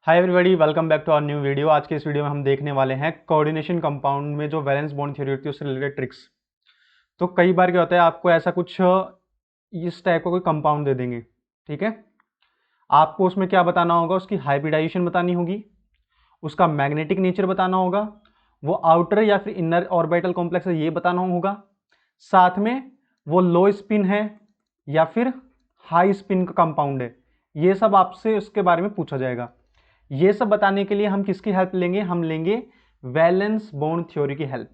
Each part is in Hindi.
Hi everybody, welcome back to our new video. आज के इस वीडियो में हम देखने वाले हैं कोऑर्डिनेशन कंपाउंड में जो वैलेंस बॉन्ड थ्योरी होती है उससे रिलेटेड ट्रिक्स। तो कई बार क्या होता है, आपको ऐसा कुछ इस टाइप का कोई कंपाउंड दे देंगे, ठीक है। आपको उसमें क्या बताना होगा, उसकी हाइब्रिडाइजेशन बतानी होगी, उसका मैग्नेटिक नेचर बताना होगा, वो आउटर या फिर इनर ऑर्बिटल कॉम्प्लेक्स है ये बताना होगा, साथ में वो लो स्पिन है या फिर हाई स्पिन का कंपाउंड है, ये सब आपसे उसके बारे में पूछा जाएगा। ये सब बताने के लिए हम किसकी हेल्प लेंगे, हम लेंगे वैलेंस बॉन्ड थ्योरी की हेल्प।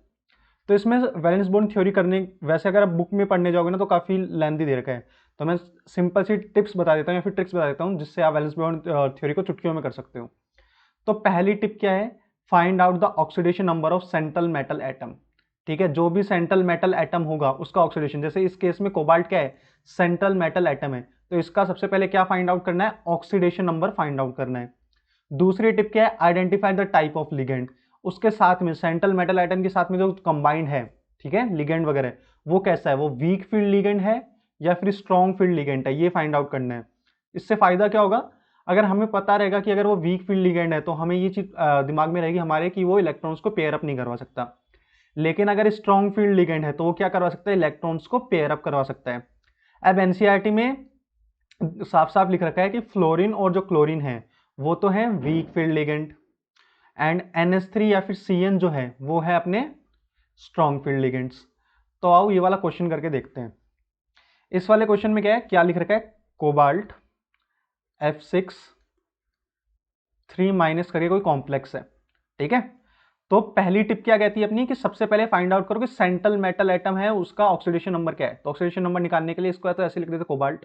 तो इसमें वैलेंस बॉन्ड थ्योरी करने, वैसे अगर आप बुक में पढ़ने जाओगे ना तो काफ़ी लेंथी दे रखा है, तो मैं सिंपल सी टिप्स बता देता हूँ या फिर ट्रिक्स बता देता हूँ जिससे आप वैलेंस बॉन्ड थ्योरी को चुटकियों में कर सकते हो। तो पहली टिप क्या है, find out the oxidation number of central metal atom. ठीक है, जो भी सेंट्रल मेटल एटम होगा उसका ऑक्सीडेशन, जैसे इस केस में कोबाल्ट क्या है, सेंट्रल मेटल एटम है, तो इसका सबसे पहले क्या फाइंड आउट करना है, ऑक्सीडेशन नंबर फाइंड आउट करना है। दूसरी टिप क्या है, identify the type of ligand. उसके साथ में सेंट्रल मेटल आइटम के साथ में जो कंबाइंड है, ठीक है, लिगेंड वगैरह, वो कैसा है, वो वीक फील्ड लिगेंड है या फिर स्ट्रॉन्ग फील्ड लिगेंड है, ये फाइंड आउट करना है। इससे फायदा क्या होगा, अगर हमें पता रहेगा कि अगर वो वीक फील्ड लिगेंड है तो हमें ये चीज दिमाग में रहेगी हमारे कि वो इलेक्ट्रॉन्स को पेयर अप नहीं करवा सकता। लेकिन अगर स्ट्रॉन्ग फील्ड लिगेंड है तो वो क्या करवा सकता है, इलेक्ट्रॉन्स को पेयर अप करवा सकता है। अब एनसीईआरटी में साफ साफ लिख रखा है कि फ्लोरीन और जो क्लोरीन है वो तो है weak field ligand, and NH3 या फिर CN जो है वो है अपने स्ट्रॉन्ग फील्ड लिगेंड्स। तो आओ ये वाला क्वेश्चन करके देखते हैं। इस वाले क्वेश्चन में क्या है, क्या लिख रखा है, कोबाल्ट F6 3 माइनस करके कोई कॉम्प्लेक्स है, ठीक है। तो पहली टिप क्या कहती है अपनी, कि सबसे पहले फाइंड आउट करो कि सेंट्रल मेटल एटम है उसका ऑक्सीडेशन नंबर क्या है। तो ऑक्सीडेशन नंबर निकालने के लिए इसको तो ऐसे लिख देते, कोबाल्ट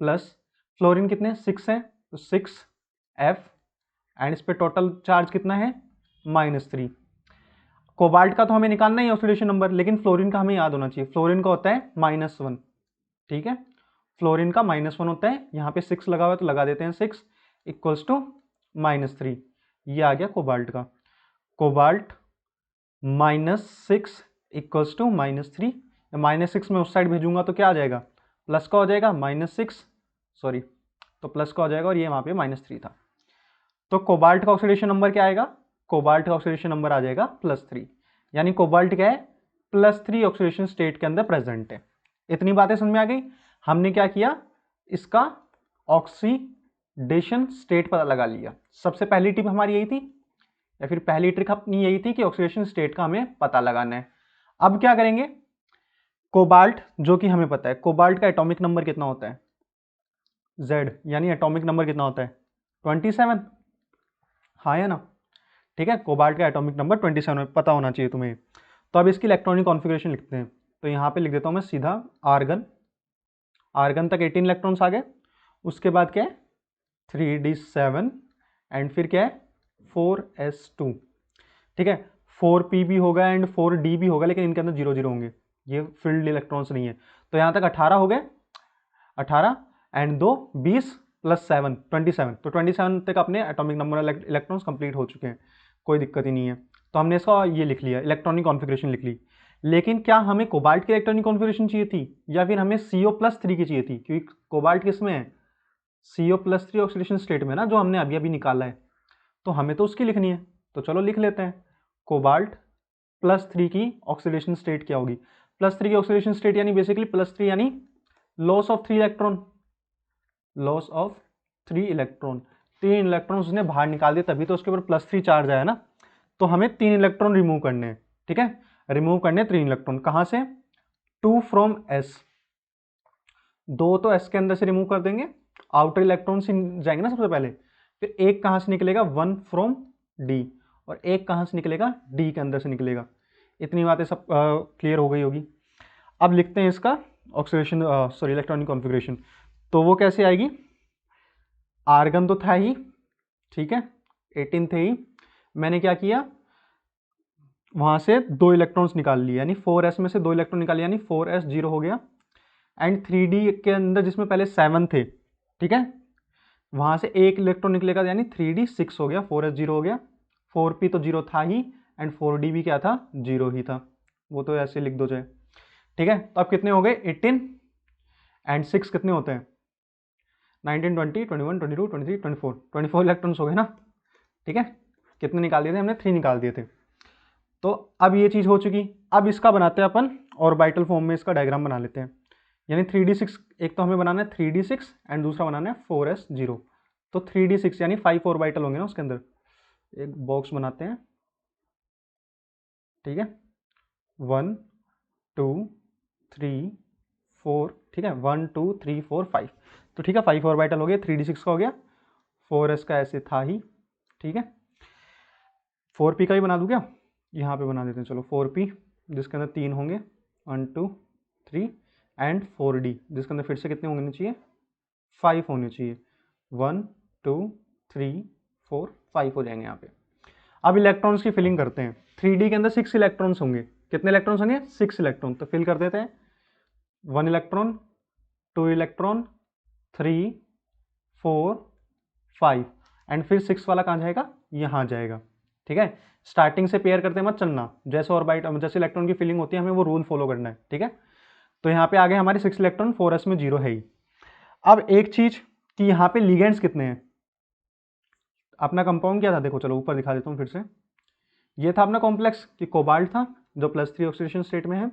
प्लस फ्लोरीन कितने 6 है, तो 6F, एंड इस पे टोटल चार्ज कितना है, -3। कोबाल्ट का तो हमें निकालना ही ऑक्सीडेशन नंबर, लेकिन फ्लोरीन का हमें याद होना चाहिए, फ्लोरीन का होता है -1, ठीक है। फ्लोरीन का -1 होता है, यहाँ पे 6 लगा हुआ है तो लगा देते हैं 6 इक्वल्स टू -3। ये आ गया कोबाल्ट का, कोबाल्ट -6 इक्वल्स टू -3। -6 में उस साइड भेजूंगा तो क्या आ जाएगा, प्लस का हो जाएगा, -6 सॉरी, तो प्लस का हो जाएगा और ये वहां पे -3 था। तो कोबाल्ट का ऑक्सीडेशन नंबर क्या आएगा, कोबाल्ट का ऑक्सीडेशन नंबर आ जाएगा +3, यानी कोबाल्ट क्या है, +3 ऑक्सीडेशन स्टेट के अंदर प्रेजेंट है। इतनी बातें समझ में आ गई। हमने क्या किया, इसका ऑक्सीडेशन स्टेट पता लगा लिया। सबसे पहली टिप हमारी यही थी, या फिर पहली ट्रिक अपनी यही थी कि ऑक्सीडेशन स्टेट का हमें पता लगाना है। अब क्या करेंगे, कोबाल्ट जो कि हमें पता है, कोबाल्ट का एटॉमिक नंबर कितना होता है, Z, यानी एटॉमिक नंबर कितना होता है 27, हाँ है ना, ठीक है। कोबाल्ट का एटॉमिक नंबर 27 पता होना चाहिए तुम्हें। तो अब इसकी इलेक्ट्रॉनिक कॉन्फ़िगरेशन लिखते हैं। तो यहाँ पे लिख देता हूँ मैं सीधा आर्गन, आर्गन तक 18 इलेक्ट्रॉन्स आ गए। उसके बाद क्या है 3d7, एंड फिर क्या है 4s2, ठीक है। 4p भी होगा एंड 4d भी होगा, लेकिन इनके अंदर 0 0 होंगे, ये फील्ड इलेक्ट्रॉन्स नहीं है। तो यहाँ तक 18 हो गए, 18 एंड 2 20 प्लस 7 27, तो 27 तक अपने एटॉमिक नंबर इलेक्ट्रॉन्स कंप्लीट हो चुके हैं, कोई दिक्कत ही नहीं है। तो हमने इसका ये लिख लिया, इलेक्ट्रॉनिक कॉन्फ़िगरेशन लिख ली। लेकिन क्या हमें कोबाल्ट की इलेक्ट्रॉनिक कॉन्फ़िगरेशन चाहिए थी या फिर हमें CO+3 की चाहिए थी, क्योंकि कोबाल्ट किस में है, CO+3 ऑक्सीडेशन स्टेट में ना, जो हमने अभी अभी निकाला है, तो हमें तो उसकी लिखनी है। तो चलो लिख लेते हैं, कोबाल्ट +3 की ऑक्सीडेशन स्टेट क्या होगी। +3 की ऑक्सीडेशन स्टेट यानी बेसिकली +3 यानी loss of 3 electron, loss of 3 electron, 3 electron उसने बाहर निकाल दिए, तभी तो उसके ऊपर +3 चार्ज आया ना। तो हमें 3 इलेक्ट्रॉन रिमूव करने हैं, ठीक है। रिमूव करने 3 इलेक्ट्रॉन, कहां से, 2 फ्रॉम S, 2 तो S के अंदर से रिमूव कर देंगे, आउटर इलेक्ट्रॉन से जाएंगे ना सबसे पहले, फिर एक कहां से निकलेगा 1 फ्रॉम D, और एक कहां से निकलेगा D के अंदर से निकलेगा। इतनी बातें सब क्लियर हो गई होगी। अब लिखते हैं इसका ऑक्सीडेशन सॉरी इलेक्ट्रॉनिक कॉन्फ़िगरेशन। तो वो कैसे आएगी, आर्गन तो था ही, ठीक है, 18 थे ही, मैंने क्या किया, वहां से 2 इलेक्ट्रॉन्स निकाल लिए, यानी 4s में से 2 इलेक्ट्रॉन निकाले, यानी 4s 0 हो गया, एंड 3d के अंदर जिसमें पहले 7 थे, ठीक है, वहां से एक इलेक्ट्रॉन निकलेगा, यानी 3d 6 हो गया, 4s 0 हो गया, 4p तो 0 था ही, एंड 4d भी क्या था, 0 ही था, वो तो ऐसे लिख दो चाहे, ठीक है। तो अब कितने हो गए 18, एंड 6 कितने होते हैं 19, 20, 21, 22, 23, 24, 24 इलेक्ट्रॉन्स हो गए ना, ठीक है। कितने निकाल दिए थे हमने? 3 निकाल दिए थे। तो अब ये चीज़ हो चुकी। अब इसका बनाते हैं अपन ऑर्बिटल फॉर्म में, इसका डायग्राम बना लेते हैं। यानी 3d6, एक तो हमें बनाना है 3d6 एंड दूसरा बनाना है 4s0। तो 3d6 यानी 5 ऑर्बिटल होंगे ना उसके अंदर। एक बॉक्स बनाते हैं, ठीक है। 1 2 3 4, ठीक है। 1 2 3 4 5, तो ठीक है 5 ऑर्बिटल हो गए। 3d6 का हो गया, 4s का ऐसे था ही, ठीक है। 4p का भी बना दूं क्या? यहाँ पे बना देते हैं, चलो 4p, जिसके अंदर 3 होंगे, 1 2 3 एंड 4d, जिसके अंदर फिर से कितने होने चाहिए? 5 होने चाहिए। 1 2 3 4 5 हो जाएंगे यहाँ पे। अब इलेक्ट्रॉन्स की फिलिंग करते हैं। 3d के अंदर 6 इलेक्ट्रॉन्स होंगे। कितने इलेक्ट्रॉन्स होंगे? 6 इलेक्ट्रॉन। तो फिल कर देते हैं। 1 इलेक्ट्रॉन, 2 इलेक्ट्रॉन, 3 4 5 एंड फिर 6 वाला कहाँ जाएगा? यहाँ जाएगा, ठीक है। स्टार्टिंग से पेयर करते मत चलना, जैसे ऑर्बिटल जैसे इलेक्ट्रॉन की फिलिंग होती है हमें वो रूल फॉलो करना है, ठीक है। तो यहाँ पे आगे हमारे 6 इलेक्ट्रॉन, 4s में 0 है ही। अब एक चीज कि यहाँ पे लिगेंड्स कितने हैं। अपना कंपाउंड क्या था? देखो चलो ऊपर दिखा देता हूँ फिर से। ये था अपना कॉम्प्लेक्स कि कोबाल्ट था जो +3 ऑक्सीडेशन स्टेट में है,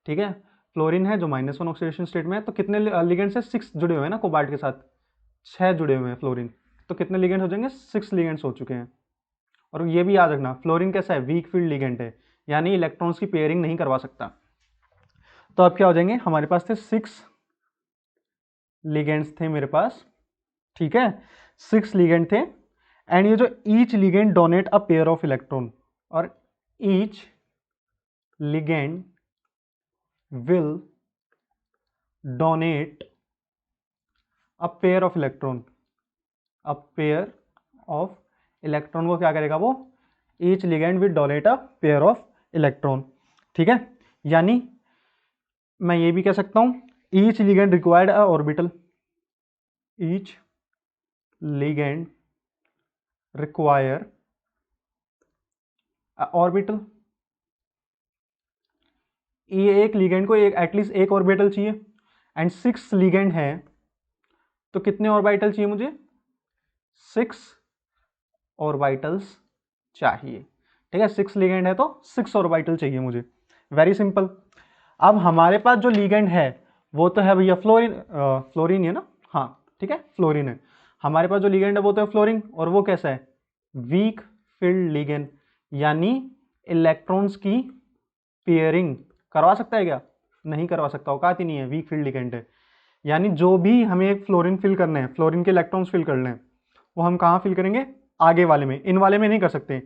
ठीक है। फ्लोरीन है जो -1 ऑक्सीडेशन स्टेट में है। तो कितने लिगेंड्स है? 6 जुड़े हुए हैं ना कोबाल्ट के साथ, 6 जुड़े हुए हैं फ्लोरीन। तो कितने लिगेंड्स हो जाएंगे? 6 लिगेंड्स हो चुके हैं। और ये भी याद रखना, फ्लोरीन कैसा है? वीक फील्ड लिगेंड है, यानी इलेक्ट्रॉन्स की पेयरिंग नहीं करवा सकता। तो अब क्या हो जाएंगे? हमारे पास थे 6 लिगेंड्स थे मेरे पास, ठीक है। 6 लिगेंड थे। एंड ये जो each ligand donate a pair of electron, और each ligand will donate a pair of electron. A pair of electron को क्या करेगा वो? Each ligand will donate a pair of electron, ठीक है। यानी मैं ये भी कह सकता हूं, each ligand required a orbital, each ligand require orbital. ये एक लिगेंड को एक एटलीस्ट एक ऑर्बिटल चाहिए। एंड 6 लिगेंड है तो कितने ऑर्बिटल चाहिए मुझे? 6 ऑर्बिटल्स चाहिए, ठीक है। 6 लिगेंड है तो 6 ऑर्बिटल चाहिए मुझे। Very simple. अब हमारे पास जो लिगेंड है वो तो है भैया फ्लोरीन, फ्लोरीन है ना, हाँ ठीक है फ्लोरीन है। हमारे पास जो लिगेंड है वो तो है फ्लोरीन, और वो कैसा है? वीक फील्ड लिगेंड, यानी इलेक्ट्रॉन्स की पेयरिंग करवा सकता है क्या? नहीं करवा सकता, औकात ही नहीं है, वीक फील्ड लिगेंड है। यानी जो भी हमें एक फ्लोरीन फिल करने हैं, फ्लोरीन के इलेक्ट्रॉन्स फिल करने हैं, वो हम कहाँ फिल करेंगे? आगे वाले में, इन वाले में नहीं कर सकते।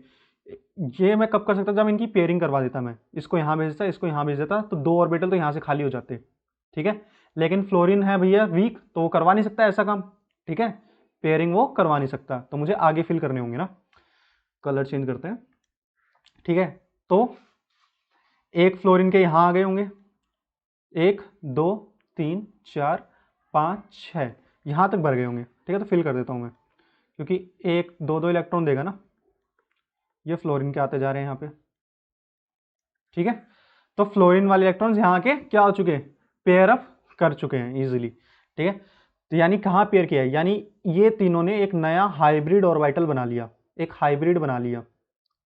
ये मैं कब कर सकता? जब इनकी पेयरिंग करवा देता मैं, इसको यहाँ भेज देता, इसको यहाँ भेज देता, तो 2 ऑर्बिटल तो यहाँ से खाली हो जाते, ठीक है। लेकिन फ्लोरीन है भैया वीक, तो वो करवा नहीं सकता ऐसा काम, ठीक है। पेयरिंग वो करवा नहीं सकता, तो मुझे आगे फिल करने होंगे ना। कलर चेंज करते हैं, ठीक है। तो एक फ्लोरीन के यहाँ आ गए होंगे, 1 2 3 4 5 6 यहाँ तक भर गए होंगे, ठीक है। तो फिल कर देता हूँ मैं, क्योंकि 1 2 2 इलेक्ट्रॉन देगा ना, ये फ्लोरीन के आते जा रहे हैं यहाँ पे, ठीक है। तो फ्लोरीन वाले इलेक्ट्रॉन्स यहाँ के क्या हो चुके हैं? पेयर अप कर चुके हैं इजीली, ठीक है। तो यानी कहाँ पेयर किया है? यानी ये तीनों ने एक नया हाइब्रिड ऑर्बिटल बना लिया, एक हाइब्रिड बना लिया,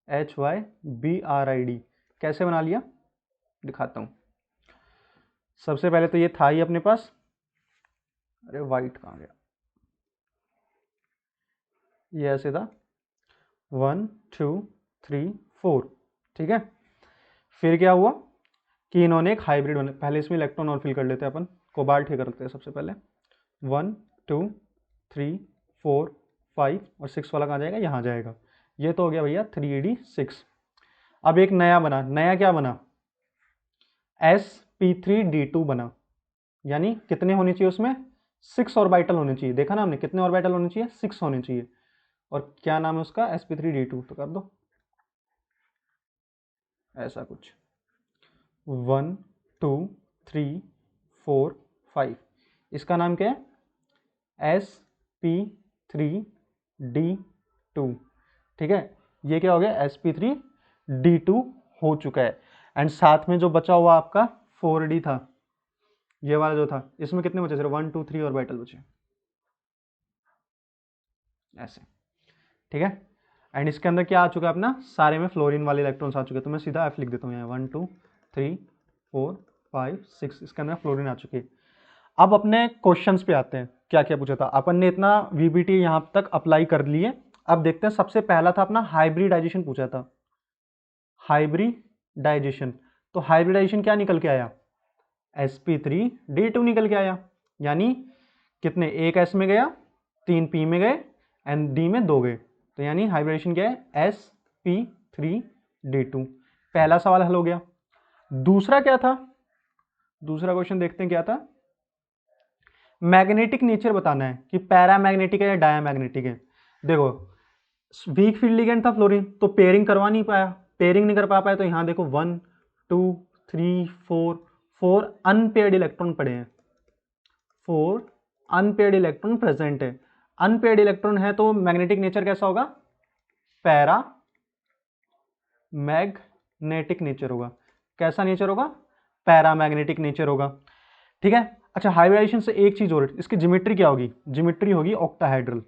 HYBRID। कैसे बना लिया? दिखाता हूँ। सबसे पहले तो ये था ही अपने पास, अरे वाइट कहाँ गया? ये ऐसे था 1 2 3 4, ठीक है। फिर क्या हुआ कि इन्होंने एक हाइब्रिड बना, पहले इसमें इलेक्ट्रॉन और फिल कर लेते हैं अपन, कोबाल्ट ही करते हैं सबसे पहले। 1 2 3 4 5 और 6 वाला कहाँ जाएगा? यहाँ जाएगा। ये तो हो गया भैया 3d6। अब एक नया बना, नया क्या बना? sp3d2 बना। यानी कितने होने चाहिए उसमें? 6 ऑर्बिटल होने चाहिए। देखा ना हमने, कितने ऑर्बिटल होने चाहिए? 6 होने चाहिए। और क्या नाम है उसका? sp3d2। तो कर दो ऐसा कुछ, 1 2 3 4 5। इसका नाम क्या है? sp3d2, ठीक है। ये क्या हो गया? sp3d2 हो चुका है। एंड साथ में जो बचा हुआ आपका 4d था, ये वाला जो था, इसमें कितने बचे? सिर्फ 1 2 3 ऑर्बिटल बचे। ऐसे, ठीक है। एंड इसके अंदर क्या आ चुका है अपना, सारे में फ्लोरीन वाले इलेक्ट्रॉन्स आ चुके हैं, तो मैं सीधा F लिख देता हूँ यहाँ 1 2 3 4 5 6, इसके अंदर फ्लोरीन आ चुकी है। अब अपने क्वेश्चंस पे आते हैं, क्या क्या पूछा था अपन ने, इतना VBT यहाँ तक अप्लाई कर लिए। अब देखते हैं, सबसे पहला था अपना हाइब्रिडाइजेशन पूछा था, हाइब्रिडाइजेशन। तो हाइब्रिडाइजेशन क्या निकल के आया, sp3d2 निकल के आया, यानी कितने, एक S में गया, 3 P में गए एंड D में 2 गए, तो यानी हाइब्रिडेशन क्या है, sp3d2। पहला सवाल हल हो गया। दूसरा क्या था, दूसरा क्वेश्चन देखते हैं क्या था, मैग्नेटिक नेचर बताना है कि पैरामैग्नेटिक है या डायामैग्नेटिक है। देखो वीक फील्ड लिगेंड था फ्लोरीन, तो पेयरिंग करवा नहीं पाया, पेयरिंग नहीं कर पाया, तो यहां देखो 1 2 3 4 अनपेयर्ड इलेक्ट्रॉन पड़े हैं, 4 अनपेयर्ड इलेक्ट्रॉन प्रेजेंट है। अनपेयर्ड इलेक्ट्रॉन है तो मैग्नेटिक नेचर कैसा होगा, पैरा मैग्नेटिक नेचर होगा। कैसा नेचर होगा, पैरामैग्नेटिक नेचर होगा, ठीक है। अच्छा हाइब्रिडाइजेशन से एक चीज और, इसकी ज्योमेट्री क्या होगी, ज्योमेट्री होगी ऑक्टाहेड्रल।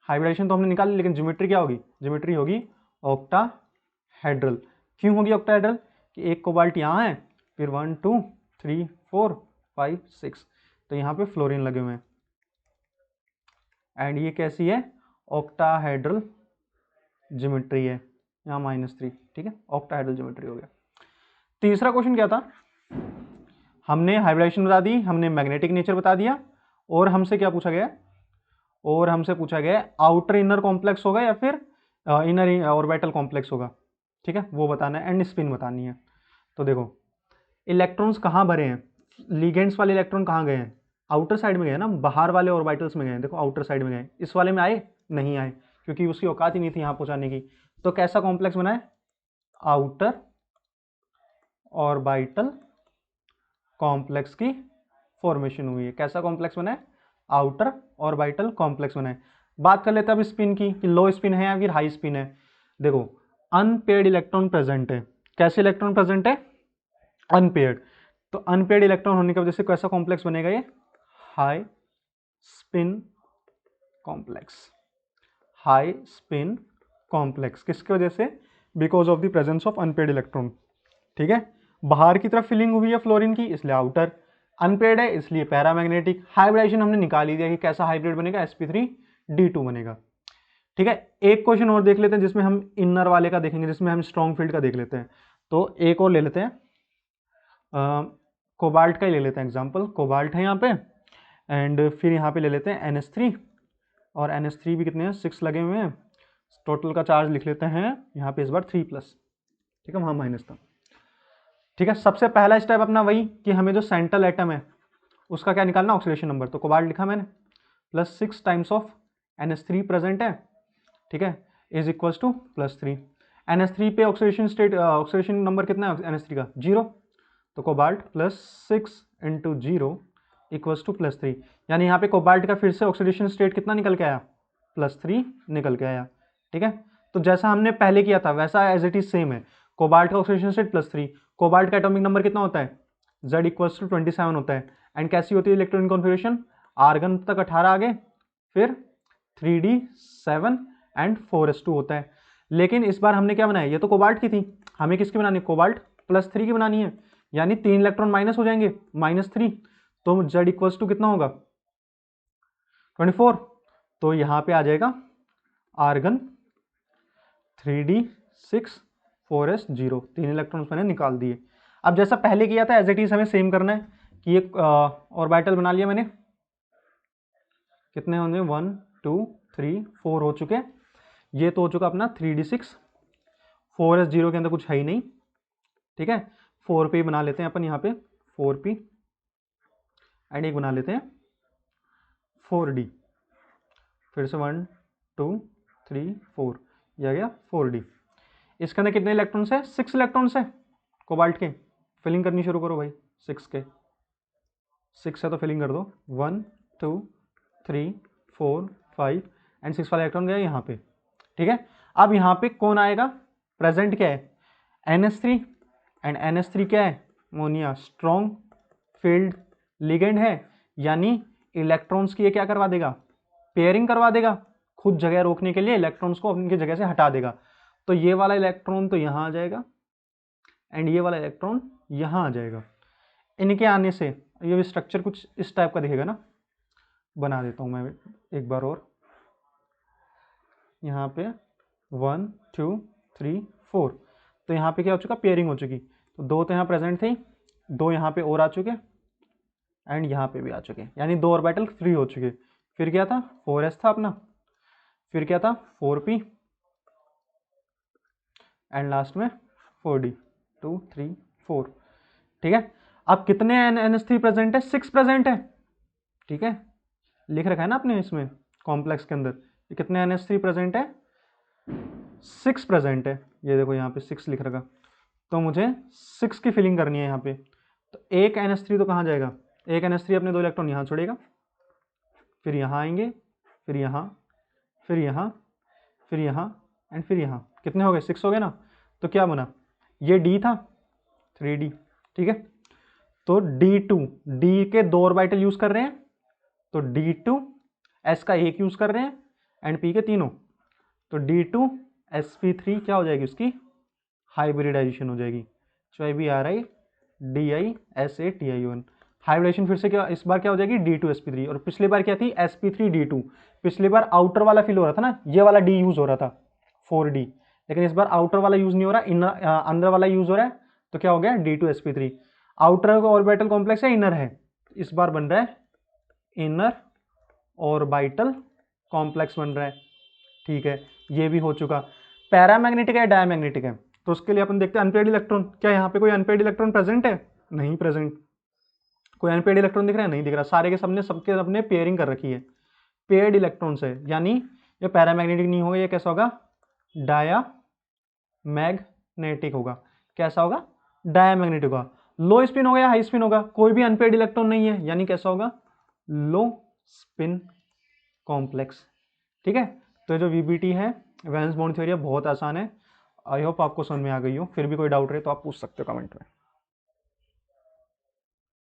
हाइब्रिडाइजेशन तो हमने निकाली, लेकिन ज्योमेट्री क्या होगी, ज्योमेट्री होगी ऑक्टाहेड्रल। क्यों होगी ऑक्टाहेड्रल, कि एक कोबाल्ट यहाँ है, फिर 1 2 3 4 5 6, तो यहाँ पे फ्लोरीन लगे हुए हैं, एंड ये कैसी है, ऑक्टाहेड्रल ज्योमेट्री है, यहाँ -3, ठीक है, ऑक्टाहेड्रल ज्योमेट्री हो गया। तीसरा क्वेश्चन क्या था, हमने हाइब्रिडाइजेशन बता दी, हमने मैग्नेटिक नेचर बता दिया, और हमसे क्या पूछा गया, और हमसे पूछा गया आउटर इनर कॉम्प्लेक्स होगा या फिर इनर ऑर्बिटल कॉम्प्लेक्स होगा, ठीक है, वो बताना है, एंड स्पिन बतानी है। तो देखो इलेक्ट्रॉन्स कहाँ भरे हैं, लिगेंड्स वाले इलेक्ट्रॉन कहाँ गए हैं, आउटर साइड में गए ना, बाहर वाले ऑर्बिटल्स में गए, देखो आउटर साइड में गए, इस वाले में आए नहीं आए, क्योंकि उसकी औकात ही नहीं थी यहाँ पहुँचाने की। तो कैसा कॉम्प्लेक्स बना है, आउटर ऑर्बिटल कॉम्प्लेक्स की फॉर्मेशन हुई है। कैसा कॉम्प्लेक्स बना है, आउटर ऑर्बिटल कॉम्प्लेक्स बना है। बात कर लेते हैं अब स्पिन की, कि लो स्पिन है या फिर हाई स्पिन है। देखो अनपेयर्ड इलेक्ट्रॉन प्रेजेंट है, कैसे इलेक्ट्रॉन प्रेजेंट है, अनपेयर्ड, तो अनपेयर्ड इलेक्ट्रॉन होने की वजह से कैसा कॉम्प्लेक्स बनेगा, ये high spin complex, high spin complex, किसकी वजह से, because of the presence of unpaired electron, ठीक है। बाहर की तरफ फिलिंग हुई है फ्लोरीन की, इसलिए आउटर, अनपेयर्ड है इसलिए पैरामैग्नेटिक। हाइब्रिडेशन हमने निकाल ही दिया कि कैसा हाइब्रिड बनेगा, sp3d2 बनेगा, ठीक है। एक क्वेश्चन और देख लेते हैं जिसमें हम इनर वाले का देखेंगे, जिसमें हम स्ट्रॉन्ग फील्ड का देख लेते हैं। तो एक और ले लेते हैं, कोबाल्ट का ही ले लेते हैं एग्जाम्पल, कोबाल्ट है यहाँ पे, एंड फिर यहाँ पे ले लेते हैं NH3, और NH3 भी कितने हैं, 6 लगे हुए हैं, टोटल का चार्ज लिख लेते हैं यहाँ पे इस बार 3+, ठीक है, वहाँ माइनस था, ठीक है। सबसे पहला स्टेप अपना वही कि हमें जो सेंट्रल एटम है उसका क्या निकालना, ऑक्सीडेशन नंबर, तो कोबाल्ट लिखा मैंने, +6 टाइम्स ऑफ NH3 प्रेजेंट है, ठीक है, इज इक्वल्स टू +3। NH3 पे ऑक्सीडेशन स्टेट, ऑक्सीडेशन नंबर कितना है NH3 का, 0, तो कोबाल्ट +6 × 0 इक्वल्स टू +3, यानी यहाँ पे कोबाल्ट का फिर से ऑक्सीडेशन स्टेट कितना निकल के आया, +3 निकल के आया, ठीक है। तो जैसा हमने पहले किया था वैसा एज इट इज सेम है, कोबाल्ट का ऑक्सीडेशन स्टेट +3, कोबाल्ट का एटॉमिक नंबर कितना होता है, Z इक्वल्स टू 27 होता है, एंड कैसी होती है इलेक्ट्रॉनिक कॉन्फ़िगरेशन, आर्गन तक 18 आगे, फिर 3d7 एंड 4s2 होता है। लेकिन इस बार हमने क्या बनाया, ये तो कोबाल्ट की थी, हमें किसकी बनानी है, कोबाल्ट +3 की बनानी है, यानी 3 इलेक्ट्रॉन माइनस हो जाएंगे, -3, तो Z इक्वल्स टू कितना होगा, 24, तो यहाँ पे आ जाएगा आर्गन 3d6 4s0, 3 इलेक्ट्रॉन्स मैंने निकाल दिए। अब जैसा पहले किया था एज इट इज हमें सेम करना है, कि एक ऑर्बिटल बना लिया मैंने, कितने होंगे 1 2 3 4 हो चुके, ये तो हो चुका अपना 3d6, 4s0 के अंदर कुछ है ही नहीं, ठीक है, 4p बना लेते हैं अपन यहाँ पे 4p, एंड एक बना लेते हैं 4d, फिर से 1 2 3 4, यह आ गया 4d। इसके अंदर कितने इलेक्ट्रॉन्स है, 6 इलेक्ट्रॉन्स है कोबाल्ट के, फिलिंग करनी शुरू करो भाई, 6 के, 6 है तो फिलिंग कर दो, 1 2 3 4 5 एंड 6 वाला इलेक्ट्रॉन गया यहाँ पे, ठीक है। अब यहाँ पे कौन आएगा, प्रेजेंट क्या है, NH3, एंड NH3 क्या है, अमोनिया, स्ट्रॉन्ग फील्ड लिगेंड है, यानी इलेक्ट्रॉन्स की ये क्या करवा देगा, पेयरिंग करवा देगा, खुद जगह रोकने के लिए इलेक्ट्रॉन्स को उनकी जगह से हटा देगा। तो ये वाला इलेक्ट्रॉन तो यहाँ आ जाएगा एंड ये वाला इलेक्ट्रॉन यहाँ आ जाएगा। इनके आने से ये भी स्ट्रक्चर कुछ इस टाइप का दिखेगा ना, बना देता हूँ मैं एक बार और। यहाँ पे 1 2 3 4, तो यहाँ पे क्या हो चुका, पेयरिंग हो चुकी। तो 2 तो यहाँ प्रेजेंट थे, 2 यहाँ पे और आ चुके एंड यहाँ पे भी आ चुके, यानी 2 ऑर्बिटल फ्री हो चुके। फिर क्या था, 4s था अपना, फिर क्या था 4p एंड लास्ट में 4d, 2 3 4। ठीक है, अब कितने NH3 प्रेजेंट है, 6 प्रेजेंट है। ठीक है, लिख रखा है ना आपने इसमें कॉम्प्लेक्स के अंदर, ये कितने NH3 प्रेजेंट है, 6 प्रेजेंट है। ये देखो यहाँ पे 6 लिख रखा, तो मुझे 6 की फिलिंग करनी है यहाँ पे। तो एक NH3 तो कहाँ जाएगा, एक NH3 अपने 2 इलेक्ट्रॉन यहाँ छोड़ेगा, फिर यहाँ आएंगे, फिर यहाँ, फिर यहाँ, फिर यहाँ एंड फिर यहाँ। कितने हो गए, 6 हो गए ना। तो क्या बना, ये D था 3D। ठीक है, तो D2, D के 2 ऑर्बिटल यूज कर रहे हैं, तो D2 S का एक यूज कर रहे हैं एंड P के तीनों, तो D2 sp3 क्या हो जाएगी, उसकी हाइब्रिडाइजेशन हो जाएगी। HBRI DISA हाइब्रिडाइजेशन फिर से क्या, इस बार क्या हो जाएगी D2sp3, और पिछली बार क्या थी sp3d2। पिछली बार आउटर वाला फिल हो रहा था ना, ये वाला D यूज हो रहा था 4D, लेकिन इस बार आउटर वाला यूज नहीं हो रहा, इनर अंदर वाला यूज हो रहा है। तो क्या हो गया D2sp3। आउटर ऑर्बिटल कॉम्प्लेक्स है, इनर है, इस बार बन रहा है इनर ऑर्बिटल कॉम्प्लेक्स बन रहा है। ठीक है, ये भी हो चुका। पैरामैग्नेटिक है डायमैग्नेटिक है, तो उसके लिए अपन देखते हैं अनपेयर्ड इलेक्ट्रॉन। क्या यहाँ पे कोई अनपेयर्ड इलेक्ट्रॉन प्रेजेंट है, नहीं प्रेजेंट। कोई अनपेयर्ड इलेक्ट्रॉन दिख रहा है, नहीं दिख रहा। सारे के सबने सबके सबने पेयरिंग कर रखी है, पेयर्ड इलेक्ट्रॉन से, यानी ये पैरामैग्नेटिक नहीं होगा, ये कैसा होगा, डायामैग्नेटिक होगा। कैसा होगा, डायामैग्नेटिक होगा। लो स्पिन होगा या हाई स्पिन होगा, कोई भी अनपेयर्ड इलेक्ट्रॉन नहीं है, यानी कैसा होगा, लो स्पिन कॉम्प्लेक्स। ठीक है, तो जो VBT है, वैलेंस बॉन्ड थ्योरी, बहुत आसान है। आई होप आपको समझ में आ गई हो। फिर भी कोई डाउट रहे तो आप पूछ सकते हो कमेंट में।